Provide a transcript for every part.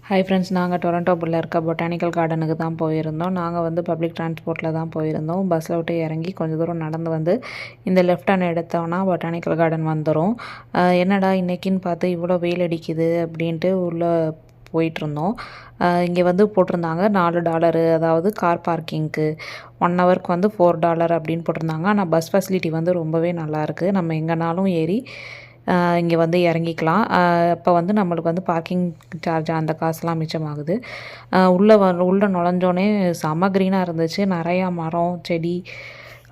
Hi friends, நாங்கள் டொரண்டோவில் இருக்க பொட்டானிக்கல் கார்டனுக்கு தான் போயிருந்தோம். நாங்கள் வந்து பப்ளிக் டிரான்ஸ்போர்ட்டில் தான் போயிருந்தோம். பஸ்ஸில் விட்டு இறங்கி கொஞ்சம் தூரம் நடந்து வந்து இந்த லெஃப்ட் ஹேண்ட் எடுத்தோன்னா பொட்டானிக்கல் கார்டன் வந்துடும். என்னடா இன்றைக்கின்னு பார்த்து இவ்வளோ வெயில் அடிக்குது அப்படின்ட்டு உள்ளே போயிட்டுருந்தோம். இங்கே வந்து போட்டிருந்தாங்க $4, அதாவது கார் பார்க்கிங்க்கு 1 ஹவருக்கு வந்து $4 அப்படின்னு போட்டிருந்தாங்க. ஆனால் பஸ் ஃபெசிலிட்டி வந்து ரொம்பவே நல்லாயிருக்கு. நம்ம எங்கேனாலும் ஏறி இங்கே வந்து இறங்கிக்கலாம். அப்போ வந்து நம்மளுக்கு வந்து பார்க்கிங் சார்ஜ் அந்த காசுலாம் மிச்சமாகுது. உள்ளே நுழைஞ்சோனே செம க்ரீனாக இருந்துச்சு. நிறையா மரம் செடி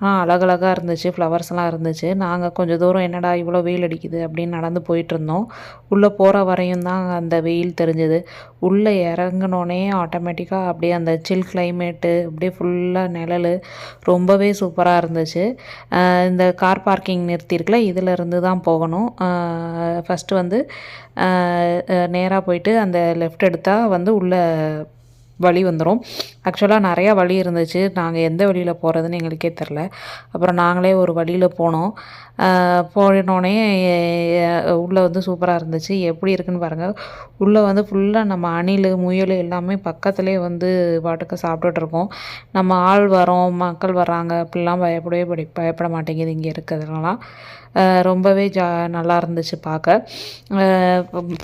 அழகழகாக இருந்துச்சு. ஃப்ளவர்ஸ்லாம் இருந்துச்சு. நாங்கள் கொஞ்சம் தூரம் என்னடா இவ்வளோ வெயில் அடிக்குது அப்படின்னு நடந்து போயிட்டுருந்தோம். உள்ளே போகிற வரையும் தான் அந்த வெயில் தெரிஞ்சுது. உள்ளே இறங்கினோடனே ஆட்டோமேட்டிக்காக அப்படியே அந்த சில் கிளைமேட்டு அப்படியே ஃபுல்லாக நிழல் ரொம்பவே சூப்பராக இருந்துச்சு. இந்த கார் பார்க்கிங் நிறுத்தியிருக்குல, இதிலேருந்து தான் போகணும். ஃபஸ்ட்டு வந்து நேராக போயிட்டு அந்த லெஃப்ட் எடுத்தால் வந்து உள்ளே வழி வந்துடும். ஆக்சுவலாக நிறையா வழி இருந்துச்சு. நாங்கள் எந்த வழியில் போகிறதுன்னு எங்களுக்கே தெரில. அப்புறம் நாங்களே ஒரு வழியில் போனோம். போனோடனே உள்ளே வந்து சூப்பராக இருந்துச்சு. எப்படி இருக்குன்னு பாருங்கள். உள்ளே வந்து ஃபுல்லாக நம்ம அணில் முயல் எல்லாமே பக்கத்துலேயே வந்து பாட்டுக்கு சாப்பிட்டுட்ருக்கோம். நம்ம ஆள் வரோம், மக்கள் வர்றாங்க அப்படிலாம் பயப்பட மாட்டேங்குது இங்கே இருக்கிறதுலாம். ரொம்பவே நல்லா இருந்துச்சு பார்க்க.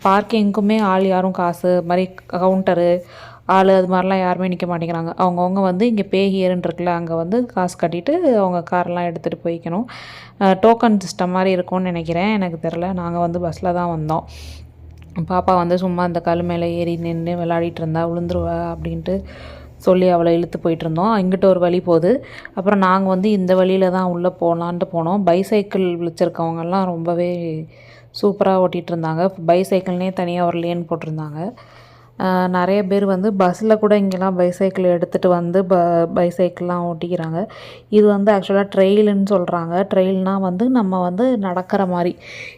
பார்க்கிங்க்குமே ஆள் யாரும் காசு மாதிரி கவுண்டரு ஆள் அது மாதிரிலாம் யாருமே நிற்க மாட்டேங்கிறாங்க. அவங்கவுங்க வந்து இங்கே பே ஹியர்ன்னு இருக்குல்ல, அங்கே வந்து காசு கட்டிட்டு அவங்க கார்லாம் எடுத்துகிட்டு போய்க்கணும். டோக்கன் சிஸ்டம் மாதிரி இருக்கும்னு நினைக்கிறேன், எனக்கு தெரில. நாங்கள் வந்து பஸ்ஸில் தான் வந்தோம். பாப்பா வந்து சும்மா அந்த கல் மேலே ஏறி நின்று விளையாடிட்டு இருந்தா, விழுந்துருவா அப்படின்ட்டு சொல்லி அவளை இழுத்து போயிட்டுருந்தோம். இங்கிட்ட ஒரு வழி போகுது. அப்புறம் நாங்கள் வந்து இந்த வழியில் தான் உள்ளே போகலான்ட்டு போனோம். பைசைக்கிள் வச்சுருக்கவங்கெல்லாம் ரொம்பவே சூப்பராக ஓட்டிகிட்டு இருந்தாங்க. பைசைக்கிள்னே தனியாக ஒரு லேன் போட்டிருந்தாங்க. நிறைய பேர் வந்து பஸ்ஸில் கூட இங்கெல்லாம் பைசைக்கிள் எடுத்துகிட்டு வந்து பைசைக்கிள்லாம் ஓட்டிக்கிறாங்க. இது வந்து ஆக்சுவலாக ட்ரெயிலுன்னு சொல்கிறாங்க. ட்ரெயில்னால் வந்து நம்ம வந்து நடக்கிற மாதிரி.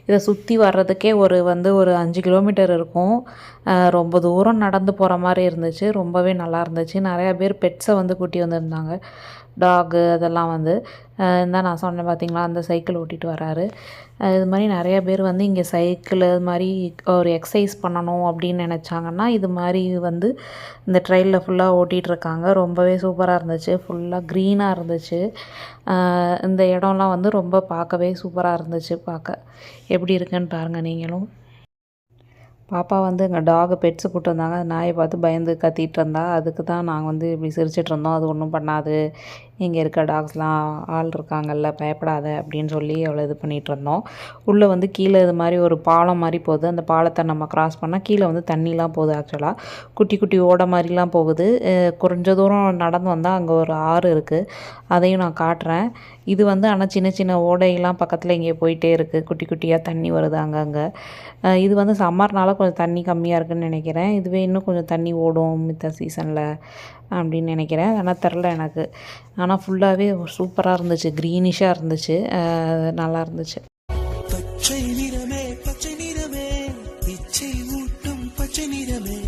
இதை சுற்றி வர்றதுக்கே ஒரு 5 கிலோமீட்டர் இருக்கும். ரொம்ப தூரம் நடந்து போகிற மாதிரி இருந்துச்சு. ரொம்பவே நல்லா இருந்துச்சு. நிறையா பேர் பெட்ஸை வந்து கூட்டி வந்திருந்தாங்க. டாகு அதெல்லாம் வந்து தான் நான் சொன்னேன் பார்த்தீங்களா, அந்த சைக்கிள் ஓட்டிகிட்டு வராரு. இது மாதிரி நிறையா பேர் வந்து இங்கே சைக்கிள் இது மாதிரி ஒரு எக்ஸசைஸ் பண்ணணும் அப்படின்னு நினச்சாங்கன்னா இது மாதிரி வந்து இந்த ட்ரெயிலில் ஃபுல்லாக ஓட்டிகிட்ருக்காங்க. ரொம்பவே சூப்பராக இருந்துச்சு. ஃபுல்லாக க்ரீனாக இருந்துச்சு. இந்த இடம்லாம் வந்து ரொம்ப பார்க்கவே சூப்பராக இருந்துச்சு. பார்க்க எப்படி இருக்குன்னு பாருங்கள் நீங்களும். பாப்பா வந்து எங்கள் டாகு பெட்ஸு கூப்பிட்டு வந்தாங்க. அந்த நாயை பார்த்து பயந்து கத்திகிட்டு இருந்தா. அதுக்கு தான் நாங்கள் வந்து இப்படி சிரிச்சிட்ருந்தோம். அது ஒன்றும் பண்ணாது, இங்கே இருக்க டாக்ஸ்லாம் ஆள் இருக்காங்கல்ல, பயப்படாத அப்படின்னு சொல்லி அவ்வளோ இது பண்ணிகிட்ருந்தோம். உள்ளே வந்து கீழே இது மாதிரி ஒரு பாலம் மாதிரி போகுது. அந்த பாலத்தை நம்ம க்ராஸ் பண்ணால் கீழே வந்து தண்ணிலாம் போகுது. ஆக்சுவலாக குட்டி குட்டி ஓடை மாதிரிலாம் போகுது. கொஞ்சம் தூரம் நடந்து வந்தால் அங்கே ஒரு ஆறு இருக்குது. அதையும் நான் காட்டுறேன். இது வந்து ஆனால் சின்ன சின்ன ஓடையெல்லாம் பக்கத்தில் இங்கே போயிட்டே இருக்குது. குட்டி குட்டியாக தண்ணி வருது அங்கங்கே. இது வந்து சம்மர்னால கொஞ்சம் தண்ணி கம்மியாக இருக்குதுன்னு நினைக்கிறேன். இதுவே இன்னும் கொஞ்சம் தண்ணி ஓடும் மித்த சீசனில் அப்படின்னு நினைக்கிறேன். ஆனால் தெரில எனக்கு. ஆனால் ஃபுல்லாகவே சூப்பராக இருந்துச்சு. க்ரீனிஷாக இருந்துச்சு. நல்லா இருந்துச்சு. பச்சை நிறமே பச்சை நிறமே, இச்சை ஊட்டும் பச்சை நிறமே,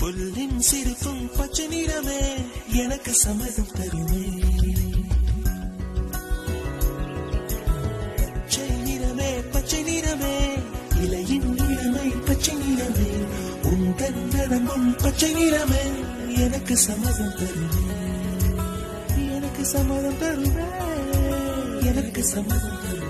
புல்லின் சிரிப்பும் பச்சை நிறமே, எனக்கு சம்மதம் தருமே. பச்சை நிறமே பச்சை நிறமே, இலையின் நிறமை பச்சை நிறமே, உந்தன் நடமும் பச்சை நிறமே, எனக்கு சம்மதம் தருமே, எனக்கு சம்மதம் தருமே, எனக்கு சம்மதம் தருமே.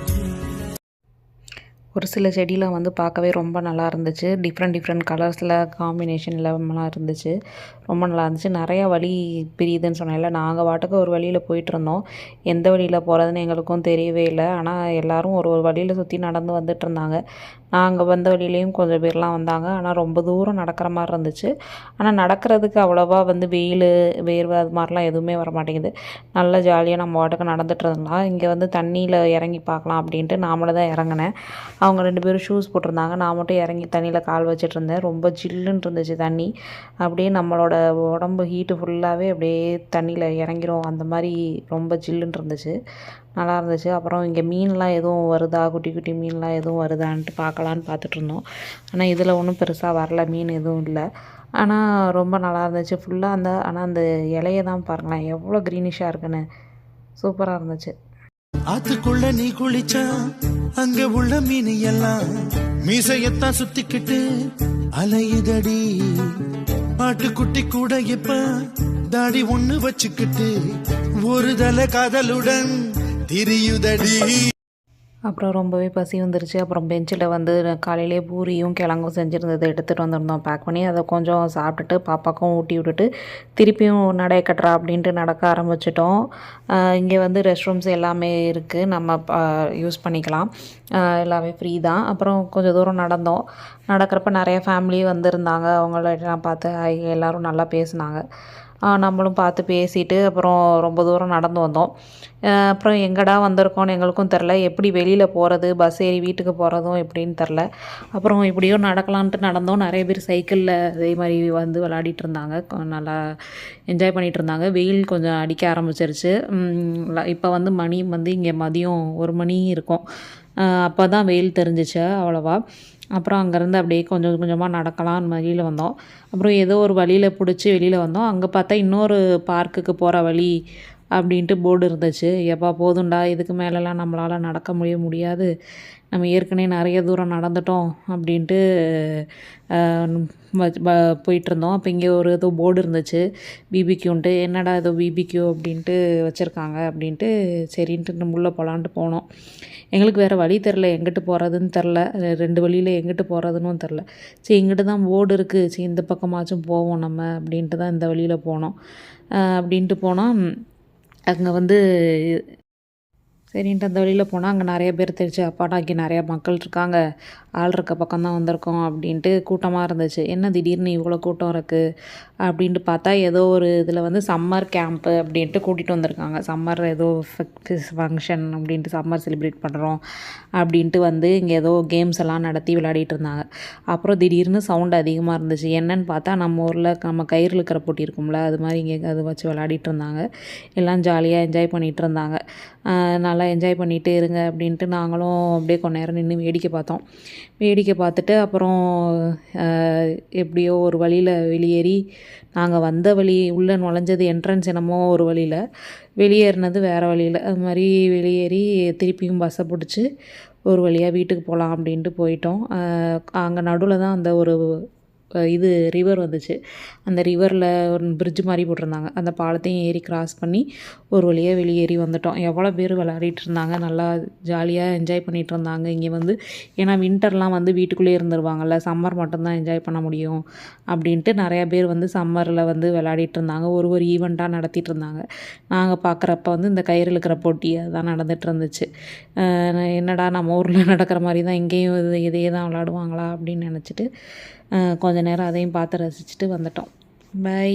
ஒரு சில செடியெலாம் வந்து பார்க்கவே ரொம்ப நல்லா இருந்துச்சு. டிஃப்ரெண்ட் கலர்ஸில் காம்பினேஷனில் இருந்துச்சு. ரொம்ப நல்லா இருந்துச்சு. நிறையா வழி பிரியுதுன்னு சொன்னேன்ல, நாங்கள் வாட்டுக்கு ஒரு வழியில் போயிட்டுருந்தோம். எந்த வழியில் போகிறதுன்னு எங்களுக்கும் தெரியவே இல்லை. ஆனால் எல்லோரும் ஒரு வழியில் சுற்றி நடந்து வந்துட்டு இருந்தாங்க. நாங்கள் வந்த வழியிலையும் கொஞ்சம் பேர்லாம் வந்தாங்க. ஆனால் ரொம்ப தூரம் நடக்கிற மாதிரி இருந்துச்சு. ஆனால் நடக்கிறதுக்கு அவ்வளோவா வந்து வெயில் வேர்வை அது மாதிரிலாம் எதுவுமே வர மாட்டேங்குது. நல்லா ஜாலியாக நம்ம வாட்டுக்கு நடந்துட்டு இருந்தோம். இங்கே வந்து தண்ணியில் இறங்கி பார்க்கலாம் அப்படின்ட்டு நாமளே தான் இறங்கினேன். அவங்க 2 பேரும் ஷூஸ் போட்டிருந்தாங்க. நான் மட்டும் இறங்கி தண்ணியில் கால் வச்சுட்டு இருந்தேன். ரொம்ப ஜில்லுன்னு இருந்துச்சு தண்ணி. அப்படியே நம்மளோட உடம்பு ஹீட்டு ஃபுல்லாகவே அப்படியே தண்ணியில் இறங்கிரும். அந்த மாதிரி ரொம்ப ஜில்லுன்னு இருந்துச்சு. நல்லா இருந்துச்சு. அப்புறம் இங்கே மீன்லாம் எதுவும் வருதா, குட்டி குட்டி மீன்லாம் எதுவும் வருதான்ட்டு பார்க்கலான்னு பார்த்துட்ருந்தோம். ஆனால் இதில் ஒன்றும் பெருசாக வரல, மீன் எதுவும் இல்லை. ஆனால் ரொம்ப நல்லா இருந்துச்சு ஃபுல்லாக. ஆனால் அந்த இலையை தான் பாருங்களேன் எவ்வளோ க்ரீனிஷாக இருக்குன்னு. சூப்பராக இருந்துச்சு. ஆத்துக்குள்ள நீ குளிச்சா அங்க உள்ள மீன் எல்லாம் மீசையத்தான் சுத்திக்கிட்டு அலையுதடி. ஆட்டுக்குட்டி கூட இப்ப தாடி ஒண்ணு வச்சுக்கிட்டு ஒரு தலை காதலுடன் திரியுதடி. அப்புறம் ரொம்பவே பசி வந்துருச்சு. அப்புறம் பெஞ்சில் வந்து காலையிலே பூரியும் கிழங்கும் செஞ்சுருந்தது எடுத்துகிட்டு வந்திருந்தோம் பேக் பண்ணி. அதை கொஞ்சம் சாப்பிட்டுட்டு பாப்பாக்கும் ஊட்டி விட்டுட்டு திருப்பியும் நடை கட்டுறா அப்படின்ட்டு நடக்க ஆரம்பிச்சிட்டோம். இங்கே வந்து ரெஸ்ட் ரூம்ஸ் எல்லாமே இருக்குது, நம்ம யூஸ் பண்ணிக்கலாம், எல்லாமே ஃப்ரீ தான். அப்புறம் கொஞ்சம் தூரம் நடந்தோம். நடக்கிறப்ப நிறைய ஃபேமிலி வந்திருந்தாங்க. அவங்களெல்லாம் பார்த்து எல்லோரும் நல்லா பேசுனாங்க. நம்மளும் பார்த்து பேசிட்டு அப்புறம் ரொம்ப தூரம் நடந்து வந்தோம். அப்புறம் எங்கடா வந்திருக்கோன்னு எங்களுக்கும் தெரில. எப்படி வெளியில் போகிறது, பஸ் ஏறி வீட்டுக்கு போகிறதும் எப்படின்னு தெரில. அப்புறம் இப்படியோ நடக்கலான்ட்டு நடந்தோம். நிறைய பேர் சைக்கிளில் அதே மாதிரி வந்து விளையாடிட்டு இருந்தாங்க, நல்லா என்ஜாய் பண்ணிகிட்டு இருந்தாங்க. வெயில் கொஞ்சம் அடிக்க ஆரம்பிச்சிருச்சு. இப்போ வந்து மணி வந்து இங்கே மதியம் 1 மணி இருக்கும். அப்போ தான் வெயில் தெரிஞ்சிச்சு அவ்வளோவா. அப்புறம் அங்கேருந்து அப்படியே கொஞ்சம் கொஞ்சமாக நடக்கலான்னு வழியில் வந்தோம். அப்புறம் ஏதோ ஒரு வழியில் பிடிச்சி வெளியில் வந்தோம். அங்கே பார்த்தா இன்னொரு பார்க்குக்கு போகிற வழி அப்படின்ட்டு போர்டு இருந்துச்சு. எப்பா போதும்டா, இதுக்கு மேலெலாம் நம்மளால் நடக்க முடியாது, நம்ம ஏற்கனவே நிறைய தூரம் நடந்துட்டோம் அப்படின்ட்டு போயிட்டுருந்தோம். அப்போ இங்கே ஒரு ஏதோ போர்டு இருந்துச்சு, பிபிக்யூன்ட்டு. என்னடா ஏதோ பிபிக்யூ அப்படின்ட்டு வச்சுருக்காங்க அப்படின்ட்டு சரின்ட்டு உள்ளே போகலான்ட்டு போனோம். எங்களுக்கு வேறு வழி தெரில, எங்கிட்டு போகிறதுன்னு தெரில. 2 வழியில் எங்கிட்டு போகிறதுன்னு தெரில. சரி இங்கிட்டு தான் போர்டு இருக்குது, சரி இந்த பக்கமாச்சும் போவோம் நம்ம அப்படின்ட்டு தான் இந்த வழியில் போனோம். அப்படின்ட்டு போனால் அங்கே வந்து சரின்ட்டு அந்த வழியில் போனால் அங்கே நிறைய பேர் தெரிச்சு, அப்பாடா இங்கே நிறையா மக்கள் இருக்காங்க, ஆள் இருக்க பக்கம் தான் வந்திருக்கோம் அப்படின்ட்டு கூட்டமாக இருந்துச்சு. என்ன திடீர்னு இவ்வளோ கூட்டம் இருக்குது அப்படின்ட்டு பார்த்தா ஏதோ ஒரு இதில் வந்து சம்மர் கேம்ப்பு அப்படின்ட்டு கூட்டிகிட்டு வந்திருக்காங்க. சம்மர் ஏதோ ஃபங்க்ஷன் அப்படின்ட்டு, சம்மர் செலிப்ரேட் பண்ணுறோம் அப்படின்ட்டு வந்து இங்கே ஏதோ கேம்ஸ் எல்லாம் நடத்தி விளையாடிட்டு இருந்தாங்க. அப்புறம் திடீர்னு சவுண்டு அதிகமாக இருந்துச்சு. என்னன்னு பார்த்தா நம்ம ஊரில் நம்ம கயிறு இழுக்கிற போட்டி இருக்கும்ல, அது மாதிரி இங்கே அதை வச்சு விளையாடிட்டு இருந்தாங்க. எல்லாம் ஜாலியாக என்ஜாய் பண்ணிகிட்டு இருந்தாங்க. நல்லா என்ஜாய் பண்ணிகிட்டு இருங்க அப்படின்ட்டு நாங்களும் அப்படியே கொஞ்ச நேரம் நின்று வேடிக்கை பார்த்தோம். வேடிக்கை பார்த்துட்டு அப்புறம் எப்படியோ ஒரு வழியில் வெளியேறி, நாங்கள் வந்த வழி உள்ளே நுழைஞ்சது என்ட்ரன்ஸ் என்னமோ ஒரு வழியில், வெளியேறினது வேறு வழியில், அது மாதிரி வெளியேறி திருப்பியும் பஸ்ஸை பிடிச்சி ஒரு வழியாக வீட்டுக்கு போகலாம் அப்படின்ட்டு போயிட்டோம். அங்கே நடுவில் தான் அந்த ஒரு இது ரிவர் வந்துச்சு. அந்த ரிவரில் ஒரு பிரிட்ஜ் மாதிரி போட்டிருந்தாங்க. அந்த பாலத்தையும் ஏறி கிராஸ் பண்ணி ஒரு வழியாக வெளியேறி வந்துட்டோம். எவ்வளோ பேர் விளையாடிட்டு இருந்தாங்க, நல்லா ஜாலியாக என்ஜாய் பண்ணிகிட்டு இருந்தாங்க. இங்கே வந்து ஏன்னா வின்டர்லாம் வந்து வீட்டுக்குள்ளேயே இருந்துருவாங்கள்ல, சம்மர் மட்டும்தான் என்ஜாய் பண்ண முடியும் அப்படின்ட்டு நிறையா பேர் வந்து சம்மரில் வந்து விளையாடிட்டு இருந்தாங்க. ஒரு ஈவெண்ட்டாக நடத்திட்டு இருந்தாங்க. நாங்கள் பார்க்குறப்ப வந்து இந்த கயிறு இழுக்கிற போட்டி அதுதான் நடந்துகிட்டு இருந்துச்சு. என்னடா நம்ம ஊரில் நடக்கிற மாதிரி தான் இங்கேயும் இதே தான் விளையாடுவாங்களா அப்படின்னு நினச்சிட்டு கொஞ்ச நேரம் அதையும் பார்த்து ரசிச்சுட்டு வந்துட்டோம். பை.